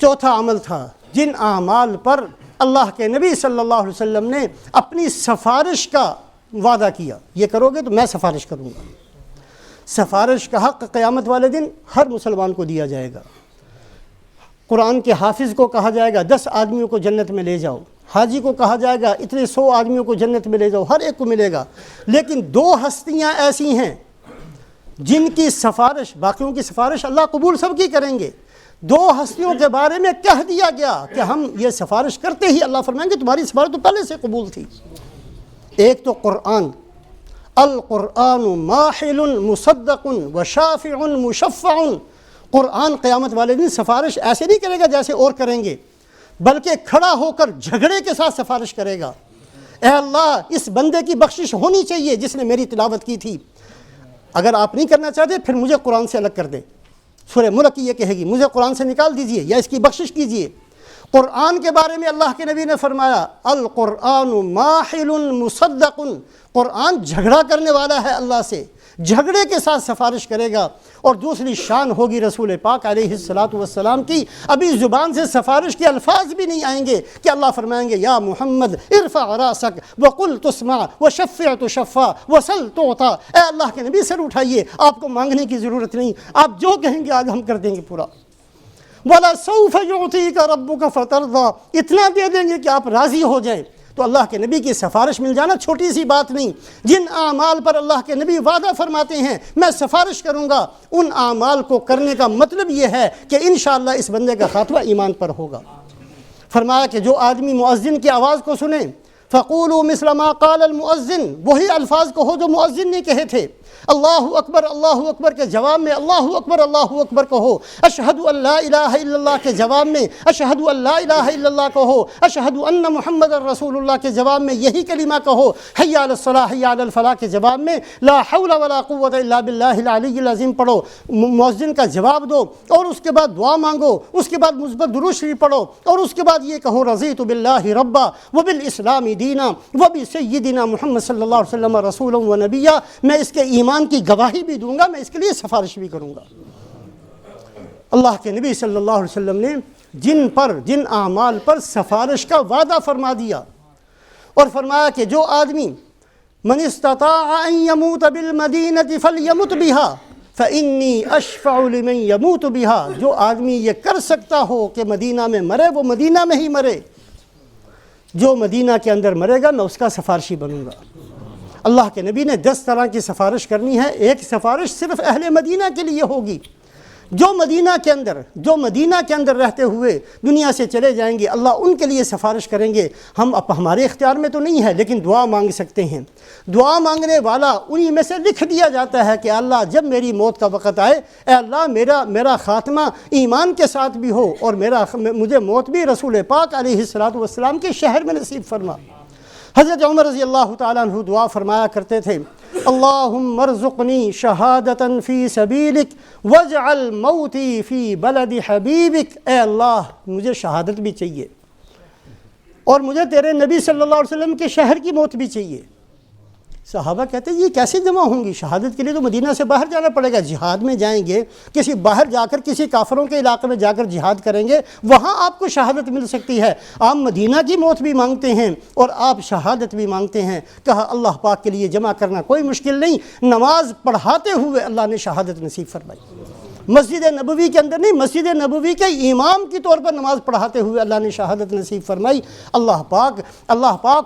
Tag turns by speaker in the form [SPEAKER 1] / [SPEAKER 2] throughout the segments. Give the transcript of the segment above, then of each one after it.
[SPEAKER 1] چوتھا عمل تھا جن اعمال پر اللہ کے نبی صلی اللہ علیہ وسلم نے اپنی سفارش کا وعدہ کیا، یہ کرو گے تو میں سفارش کروں گا۔ سفارش کا حق قیامت والے دن ہر مسلمان کو دیا جائے گا۔ قرآن کے حافظ کو کہا جائے گا 10 آدمیوں کو جنت میں لے جاؤ، حاجی کو کہا جائے گا اتنے 100 آدمیوں کو جنت میں لے جاؤ، ہر ایک کو ملے گا۔ لیکن 2 ہستیاں ایسی ہیں جن کی سفارش، باقیوں کی سفارش اللہ قبول سب کی کریں گے، 2 ہستیوں کے بارے میں کہہ دیا گیا کہ ہم یہ سفارش کرتے ہی اللہ فرمائیں گے تمہاری سفارش تو پہلے سے قبول تھی۔ ایک تو قرآن، القرآن ماحل مصدق وشافع مشفع، قرآن قیامت والے دن سفارش ایسے نہیں کرے گا جیسے اور کریں گے، بلکہ کھڑا ہو کر جھگڑے کے ساتھ سفارش کرے گا۔ اے اللہ اس بندے کی بخشش ہونی چاہیے جس نے میری تلاوت کی تھی، اگر آپ نہیں کرنا چاہتے پھر مجھے قرآن سے الگ کر دیں۔ سورہ ملک یہ کہے گی مجھے قرآن سے نکال دیجئے یا اس کی بخشش کیجئے۔ قرآن کے بارے میں اللہ کے نبی نے فرمایا القرآن ماحل مصدق، قرآن جھگڑا کرنے والا ہے اللہ سے، جھگڑے کے ساتھ سفارش کرے گا۔ اور دوسری شان ہوگی رسول پاک علیہ السلام کی، ابھی زبان سے سفارش کے الفاظ بھی نہیں آئیں گے کہ اللہ فرمائیں گے یا محمد ارفع راسک وقل تسمع وشفع تشفع وسل تعطى، اے اللہ کے نبی سر اٹھائیے، آپ کو مانگنے کی ضرورت نہیں، آپ جو کہیں گے آج ہم کر دیں گے پورا۔ وَلَسَوْفَ يُعْطِيكَ رَبُّكَ فَتَرْضَىٰ، اتنا دے دیں گے کہ آپ راضی ہو جائیں۔ تو اللہ کے نبی کی سفارش مل جانا چھوٹی سی بات نہیں۔ جن اعمال پر اللہ کے نبی وعدہ فرماتے ہیں میں سفارش کروں گا، ان اعمال کو کرنے کا مطلب یہ ہے کہ انشاءاللہ اس بندے کا خاتمہ ایمان پر ہوگا۔ فرمایا کہ جو آدمی مؤذن کی آواز کو سنے فَقُولُوا مِثْلَ مَا قَالَ الْمُؤَذِّنُ، وہی الفاظ کہو جو مؤذن نے کہے تھے۔ اللہ اکبر کے جواب میں اللہ اکبر کہو، اشہد ان لا الہ الا اللہ کے جواب میں اشہد ان لا الہ الا اللہ کہو، اشہد ان محمد رسول اللہ کے جواب میں یہی کلمہ کہو، حی علی الصلاح حی علی الفلاح کے جواب میں لا حول ولا قوت الا باللہ العلی العظیم پڑھو، مؤذن کا جواب دو، اور اس کے بعد دعا مانگو، اس کے بعد مثبت درود شریف پڑھو، اور اس کے بعد یہ کہو رضیت باللہ ربا وبالاسلام دینا وبسیدنا محمد صلی اللہ علیہ وسلم رسولا و نبیا، میں اس کے ایمان کی گواہی بھی دوں گا، میں اس کے لیے سفارش بھی کروں گا۔ اللہ کے نبی صلی اللہ علیہ وسلم نے جن اعمال پر سفارش کا وعدہ فرما دیا، اور فرمایا کہ جو آدمی من استطاع ان يموت بالمدینہ فلیمت بها فانی اشفع لمن يموت بها، جو آدمی یہ کر سکتا ہو کہ مدینہ میں مرے وہ مدینہ میں ہی مرے، جو مدینہ کے اندر مرے گا میں اس کا سفارشی بنوں گا۔ اللہ کے نبی نے 10 طرح کی سفارش کرنی ہے، ایک سفارش صرف اہل مدینہ کے لیے ہوگی۔ جو مدینہ کے اندر رہتے ہوئے دنیا سے چلے جائیں گے اللہ ان کے لیے سفارش کریں گے۔ ہم ہمارے اختیار میں تو نہیں ہے لیکن دعا مانگ سکتے ہیں۔ دعا مانگنے والا انہی میں سے لکھ دیا جاتا ہے کہ اللہ جب میری موت کا وقت آئے، اے اللہ میرا خاتمہ ایمان کے ساتھ بھی ہو، اور مجھے موت بھی رسول پاک علیہ السلام کے شہر میں نصیب فرما۔ حضرت عمر رضی اللہ تعالیٰ عنہ دعا فرمایا کرتے تھے اللہم ارزقنی شہادتا فی سبیلک واجعل موتی فی بلد حبیبک، اے اللہ مجھے شہادت بھی چاہیے اور مجھے تیرے نبی صلی اللہ علیہ وسلم کے شہر کی موت بھی چاہیے۔ صحابہ کہتے ہیں یہ کیسے جمع ہوں گی؟ شہادت کے لیے تو مدینہ سے باہر جانا پڑے گا، جہاد میں جائیں گے، کسی باہر جا کر کسی کافروں کے علاقے میں جا کر جہاد کریں گے، وہاں آپ کو شہادت مل سکتی ہے۔ آپ مدینہ کی موت بھی مانگتے ہیں اور آپ شہادت بھی مانگتے ہیں۔ کہا اللہ پاک کے لیے جمع کرنا کوئی مشکل نہیں، نماز پڑھاتے ہوئے اللہ نے شہادت نصیب فرمائی۔ مسجد نبوی کے اندر نہیں، مسجد نبوی کے امام کی طور پر نماز پڑھاتے ہوئے اللہ نے شہادت نصیب فرمائی۔ اللہ پاک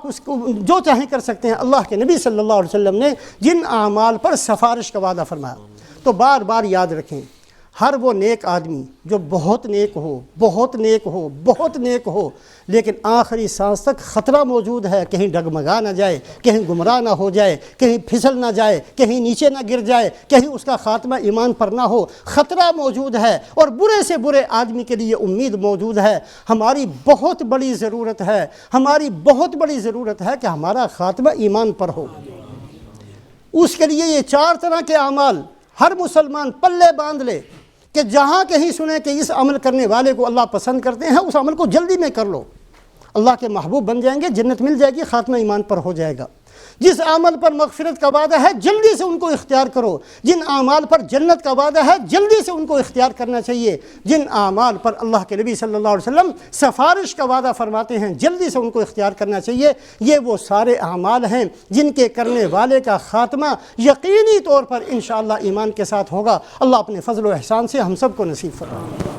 [SPEAKER 1] اس کو جو چاہیں کر سکتے ہیں۔ اللہ کے نبی صلی اللہ علیہ وسلم نے جن اعمال پر سفارش کا وعدہ فرمایا، تو بار بار یاد رکھیں ہر وہ نیک آدمی جو بہت نیک ہو لیکن آخری سانس تک خطرہ موجود ہے، کہیں ڈگمگا نہ جائے، کہیں گمراہ نہ ہو جائے، کہیں پھسل نہ جائے، کہیں نیچے نہ گر جائے، کہیں اس کا خاتمہ ایمان پر نہ ہو، خطرہ موجود ہے اور برے سے برے آدمی کے لیے امید موجود ہے۔ ہماری بہت بڑی ضرورت ہے کہ ہمارا خاتمہ ایمان پر ہو۔ اس کے لیے یہ 4 طرح کے اعمال ہر مسلمان پلے باندھ لے کہ جہاں کہیں سنیں کہ اس عمل کرنے والے کو اللہ پسند کرتے ہیں، اس عمل کو جلدی میں کر لو۔ اللہ کے محبوب بن جائیں گے، جنت مل جائے گی، خاتمہ ایمان پر ہو جائے گا۔ جس عمل پر مغفرت کا وعدہ ہے جلدی سے ان کو اختیار کرو، جن اعمال پر جنت کا وعدہ ہے جلدی سے ان کو اختیار کرنا چاہیے، جن اعمال پر اللہ کے نبی صلی اللہ علیہ وسلم سفارش کا وعدہ فرماتے ہیں جلدی سے ان کو اختیار کرنا چاہیے۔ یہ وہ سارے اعمال ہیں جن کے کرنے والے کا خاتمہ یقینی طور پر انشاءاللہ ایمان کے ساتھ ہوگا۔ اللہ اپنے فضل و احسان سے ہم سب کو نصیب فرمائے۔